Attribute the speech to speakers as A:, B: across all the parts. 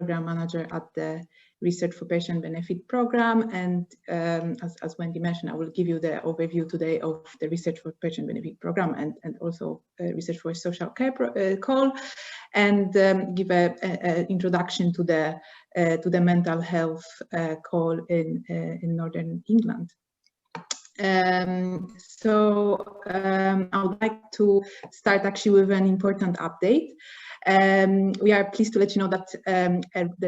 A: program manager at the Research for Patient Benefit program, and as Wendy mentioned, I will give you the overview today of the Research for Patient Benefit program and also Research for Social Care call, and give an introduction to the mental health call in Northern England. I would like to start actually with an important update. We are pleased to let you know that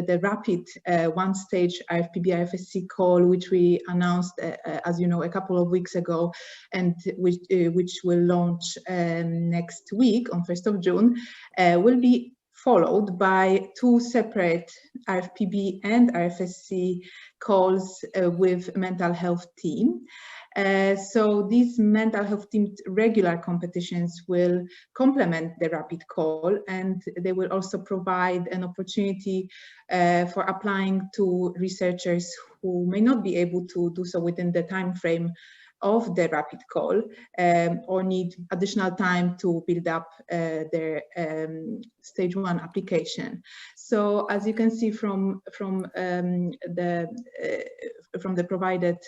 A: the rapid one-stage RFPB-RFSC call, which we announced, as you know, a couple of weeks ago, and which will launch next week on 1st of June, will be followed by 2 separate RFPB and RFSC calls with mental health team. So these mental health team regular competitions will complement the rapid call, and they will also provide an opportunity for applying to researchers who may not be able to do so within the time frame of the rapid call, or need additional time to build up their stage 1 application. So as you can see from the provided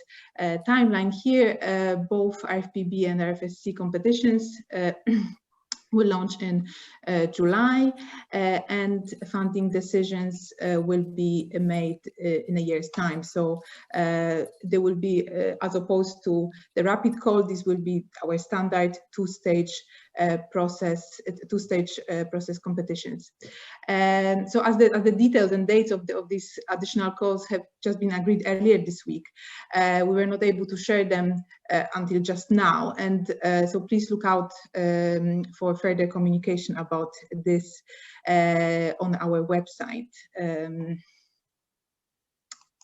A: timeline here, both RFPB and RFSC competitions will launch in July, and funding decisions will be made in a year's time. So there will be, as opposed to the rapid call, this will be our standard two-stage process competitions. So as the details and dates of these additional calls have just been agreed earlier this week, we were not able to share them until just now, and so please look out for further communication about this on our website.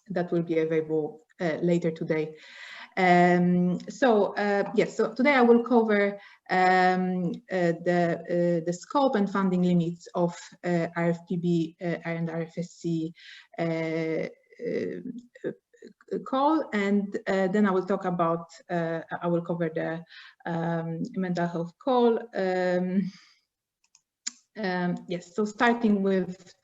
A: That will be available later today. Yes, so today I will cover the scope and funding limits of RFPB and RFSC call, and then I will talk about, I will cover the mental health call. Yes, so starting with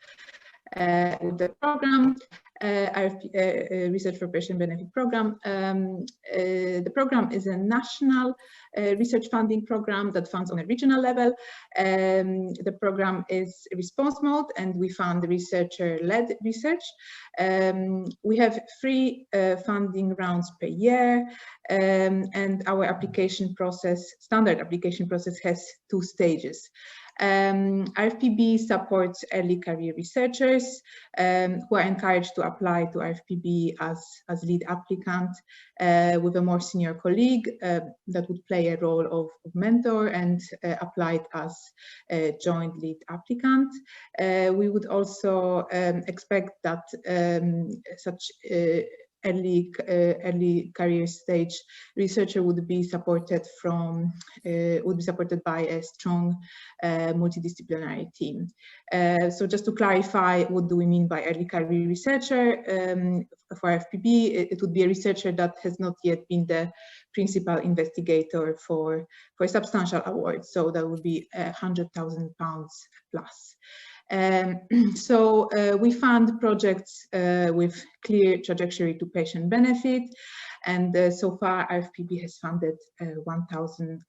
A: the program, Research for Patient Benefit program. The program is a national research funding program that funds on a regional level. The program is response mode, and we fund researcher-led research. We have 3 funding rounds per year, and our application process, standard application process, has 2 stages. RFPB supports early career researchers who are encouraged to apply to RFPB as lead applicant with a more senior colleague that would play a role of mentor and applied as a joint lead applicant. We would also expect that such early career stage researcher would be supported by a strong multidisciplinary team. So just to clarify, what do we mean by early career researcher? For FPB, it would be a researcher that has not yet been the principal investigator for a substantial award. So that would be £100,000 plus. So we fund projects with clear trajectory to patient benefit, and so far RFPB has funded 1,000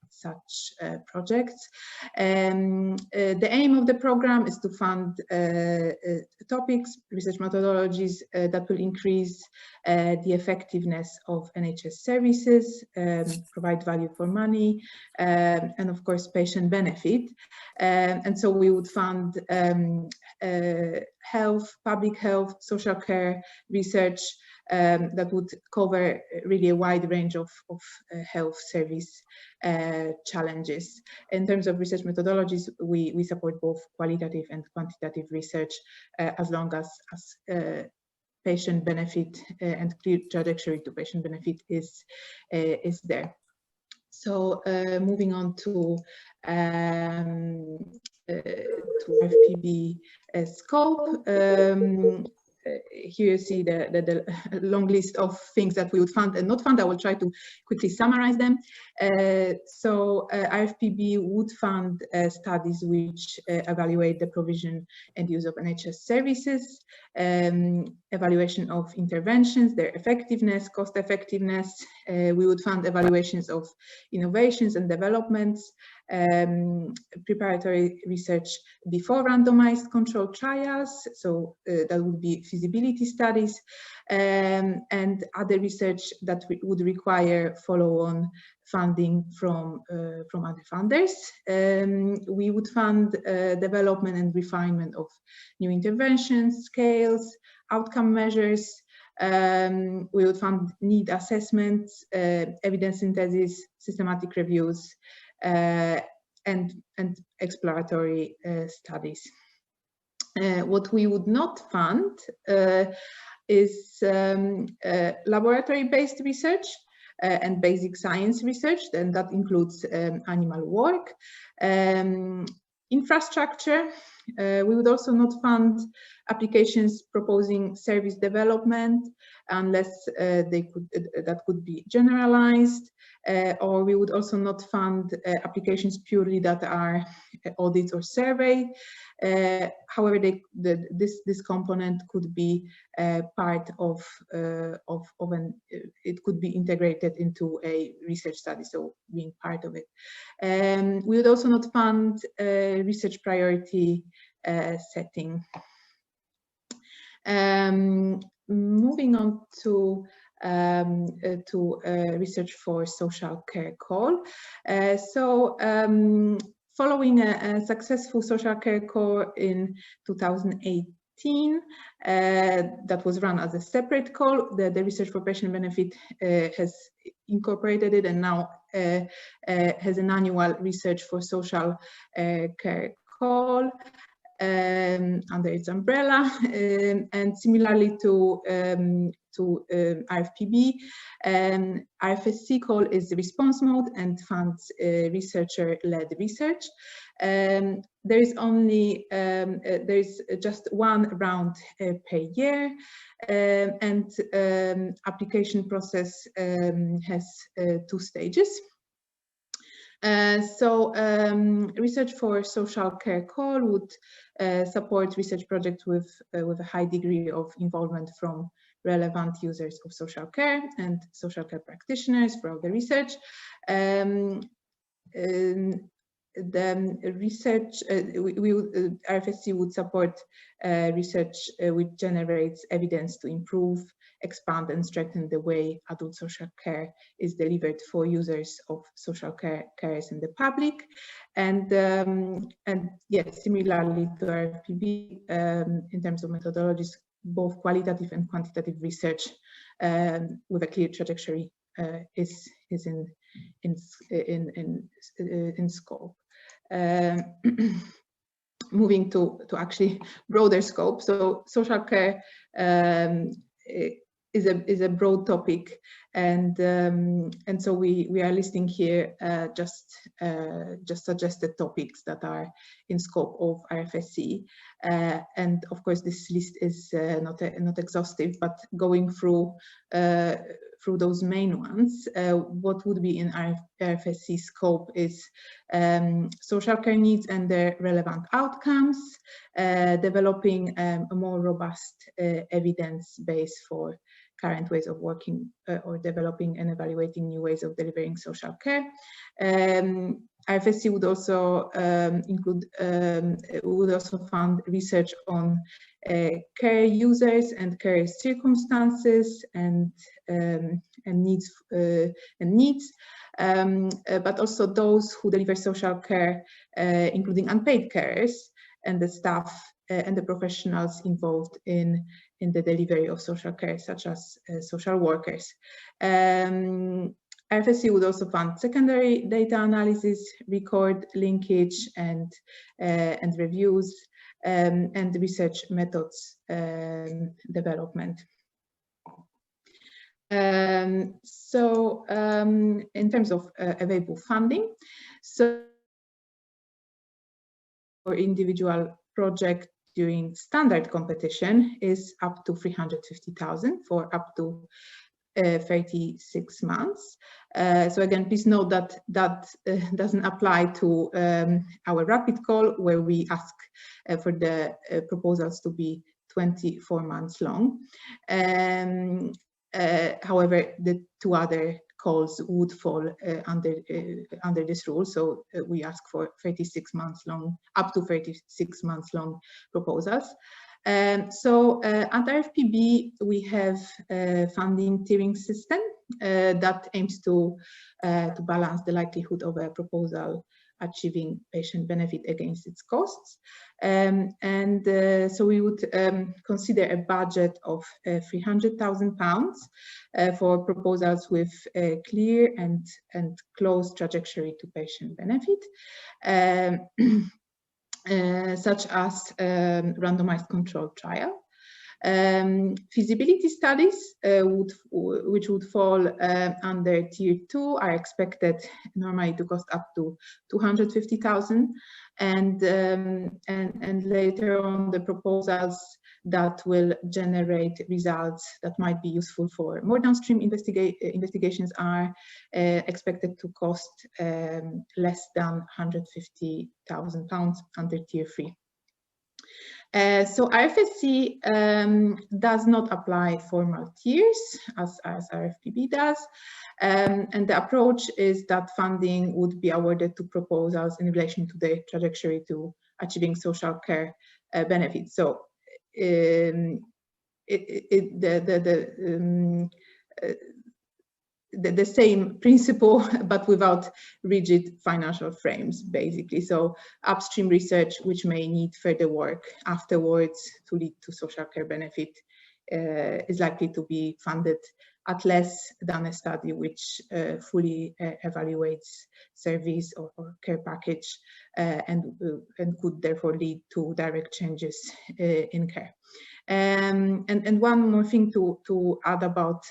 A: such projects. The aim of the program is to fund topics, research methodologies that will increase the effectiveness of NHS services, provide value for money, and of course patient benefit. And so we would fund health, public health, social care research that would cover really a wide range of health service challenges. In terms of research methodologies, we support both qualitative and quantitative research as long as patient benefit and clear trajectory to patient benefit is there. So moving on to FPB scope. here you see the long list of things that we would fund and not fund. I will try to quickly summarize them. So RFPB would fund studies which evaluate the provision and use of NHS services, evaluation of interventions, their effectiveness, cost effectiveness. We would fund evaluations of innovations and developments, preparatory research before randomized controlled trials, so that would be feasibility studies, and other research that would require follow-on funding from other funders. We would fund development and refinement of new interventions, scales, outcome measures. We would fund need assessments, evidence synthesis, systematic reviews, and exploratory studies. What we would not fund is laboratory-based research and basic science research, and that includes animal work. Infrastructure, we would also not fund applications proposing service development unless that could be generalized, or we would also not fund applications purely that are audit or survey. However, this component could be part of it could be integrated into a research study, so being part of it. We would also not fund research priority setting. Moving on to research for social care call. Following a successful social care call in 2018, that was run as a separate call, the Research for Patient Benefit has incorporated it and now has an annual Research for Social Care call under its umbrella, and similarly to RFPB, RFSC call is the response mode and funds researcher-led research. There is just one round per year, and application process has 2 stages. Research for social care call would support research projects with a high degree of involvement from relevant users of social care and social care practitioners for the research. The research, RFSC would support research which generates evidence to improve, expand and strengthen the way adult social care is delivered for users of social cares in the public. And yes, similarly to RFPB, in terms of methodologies, both qualitative and quantitative research with a clear trajectory is in scope. Moving to actually broader scope, so social care is a broad topic, and so we are listing here just suggested topics that are in scope of RFSC, and of course this list is not exhaustive, but going through those main ones, what would be in RFSC scope is social care needs and their relevant outcomes, developing a more robust evidence base for current ways of working, or developing and evaluating new ways of delivering social care. RFSC would also fund research on care users and care circumstances and needs, but also those who deliver social care, including unpaid carers and the staff and the professionals involved in the delivery of social care, such as social workers. RFSC would also fund secondary data analysis, record linkage and reviews, and research methods development. In terms of available funding, so for individual project during standard competition is up to 350,000 for up to 36 months. So again, please note that that doesn't apply to our rapid call, where we ask for the proposals to be 24 months long. However, the two other calls would fall under this rule. So we ask for 36 months long, up to 36 months long proposals. So at RFPB, we have a funding tiering system that aims to balance the likelihood of a proposal achieving patient benefit against its costs. So we would consider a budget of £300,000 for proposals with a clear and close trajectory to patient benefit. Such as randomized controlled trial. Feasibility studies, which would fall under Tier 2, are expected normally to cost up to 250,000, and later on the proposals that will generate results that might be useful for more downstream investigations are expected to cost less than £150,000 under Tier 3. So RFSC does not apply formal tiers as RFPB does, and the approach is that funding would be awarded to proposals in relation to their trajectory to achieving social care benefits. So the same principle, but without rigid financial frames, basically. So upstream research, which may need further work afterwards to lead to social care benefit, is likely to be funded at less than a study which fully evaluates service or care package and could therefore lead to direct changes in care. And one more thing to add about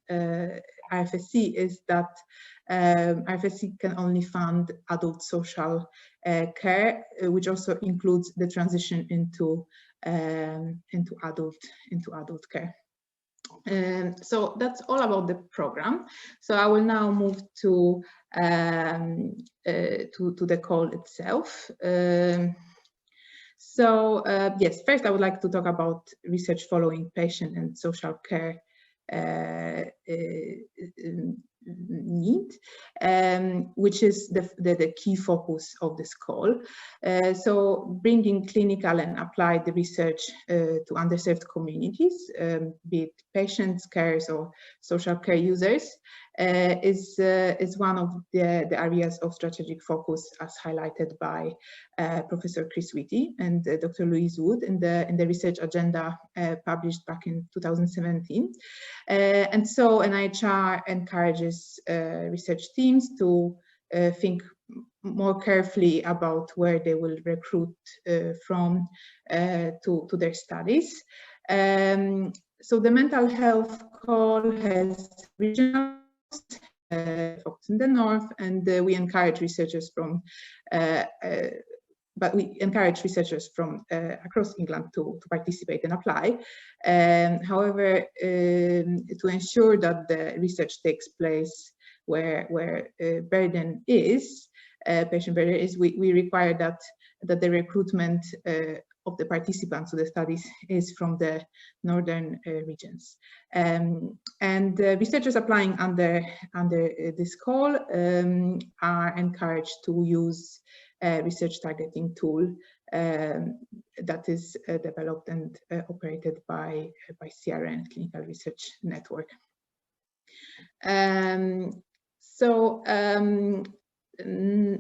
A: RFSC is that RFSC can only fund adult social care, which also includes the transition into adult care. So that's all about the program. So I will now move to the call itself. Yes, first I would like to talk about research following patient and social care need, which is the key focus of this call. So bringing clinical and applied research to underserved communities, be it patients, carers, or social care users, is one of the areas of strategic focus, as highlighted by Professor Chris Whitty and Dr. Louise Wood in the research agenda published back in 2017. And so NIHR encourages research teams to think more carefully about where they will recruit from to their studies. So the mental health call has regional focus in the north, and we encourage researchers from across England to participate and apply. However, to ensure that the research takes place where burden is, patient burden is, we require that the recruitment of the participants to the studies is from the northern regions. And researchers applying under this call are encouraged to use a research targeting tool that is developed and operated by CRN, Clinical Research Network.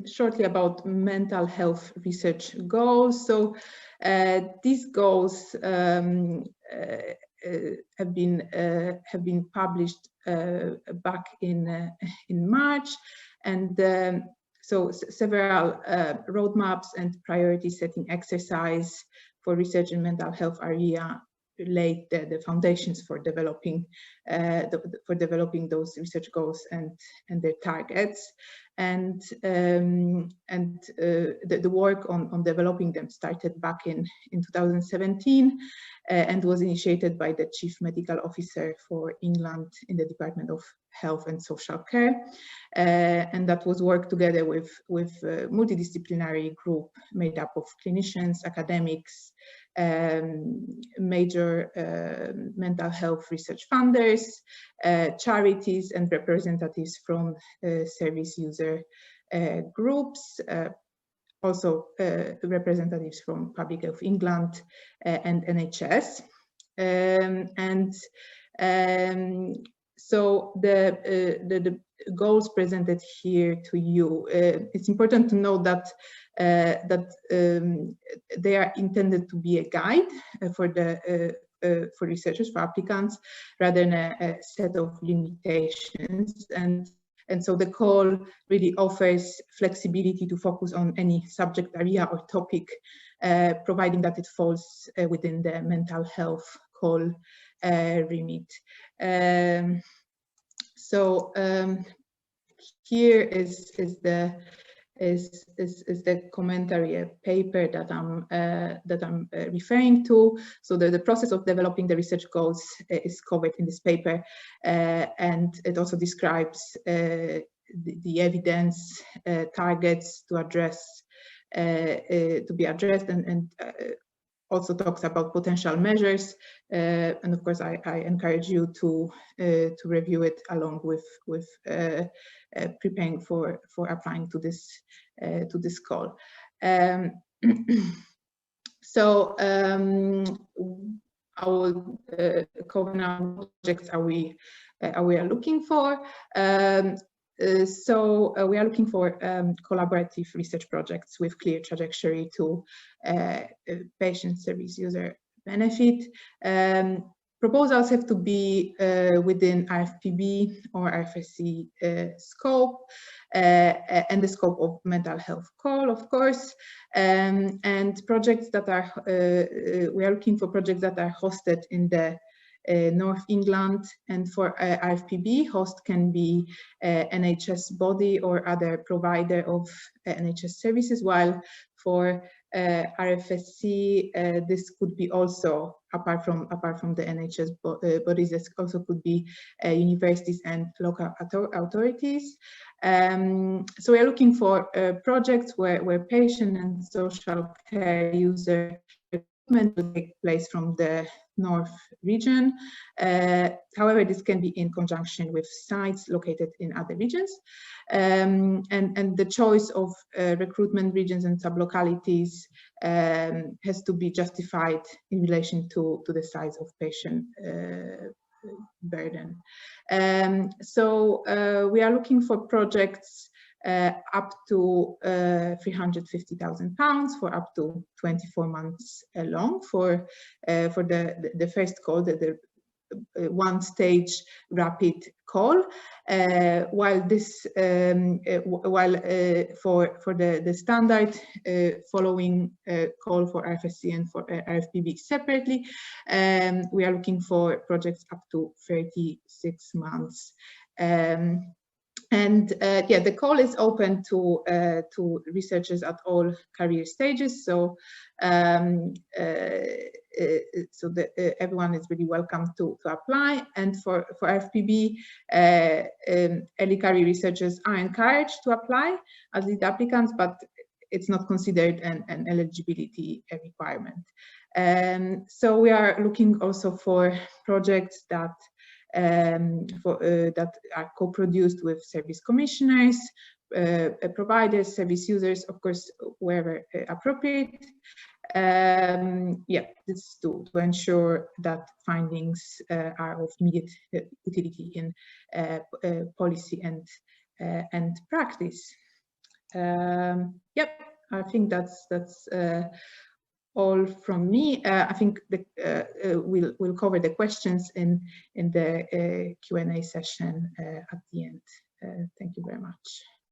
A: Shortly about mental health research goals. So these goals have been published back in March, and so several roadmaps and priority setting exercise for research in mental health area laid the foundations for developing those research goals and their targets. And the work on developing them started back in 2017 and was initiated by the Chief Medical Officer for England in the Department of Health and Social Care, and that was worked together with a multidisciplinary group made up of clinicians, academics, major mental health research funders, charities, and representatives from service user groups, also representatives from Public Health England and NHS. So the goals presented here to you, it's important to know that they are intended to be a guide for researchers, for applicants, rather than a set of limitations. And so the call really offers flexibility to focus on any subject area or topic, providing that it falls within the mental health call remit. Here is the commentary, a paper that I'm referring to. So the process of developing the research goals is covered in this paper, and it also describes the evidence, targets to address, to be addressed, and also talks about potential measures. And of course, I encourage you to review it along with preparing for applying to this call. So I will cover now what projects we are looking for. So we are looking for collaborative research projects with clear trajectory to patient service user benefit. Proposals have to be within RFPB or RFSC scope, and the scope of mental health call, of course. And projects that are, we are looking for projects that are hosted in the North England, and for RFPB, host can be NHS body or other provider of NHS services, while for RFSC, this could be also, apart from the NHS bodies, this also could be universities and local authorities. So we are looking for projects where patient and social care user recruitment will take place from the North region. However, this can be in conjunction with sites located in other regions. And the choice of recruitment regions and sublocalities has to be justified in relation to the size of patient burden. So we are looking for projects up to £350,000 for up to 24 months long for the first call, the one-stage rapid call, while this for the standard following call for RFSC and for RFPB separately, we are looking for projects up to 36 months. And yeah, the call is open to researchers at all career stages. So everyone is really welcome to apply. And for RFPB, early career researchers are encouraged to apply as lead applicants, but it's not considered an eligibility requirement. So we are looking also for projects that that are co-produced with service commissioners, providers, service users, of course, wherever appropriate. Yeah, this is to ensure that findings are of immediate utility in policy and practice. Yep, I think that's all from me. I think we'll cover the questions in the Q&A session at the end. Thank you very much.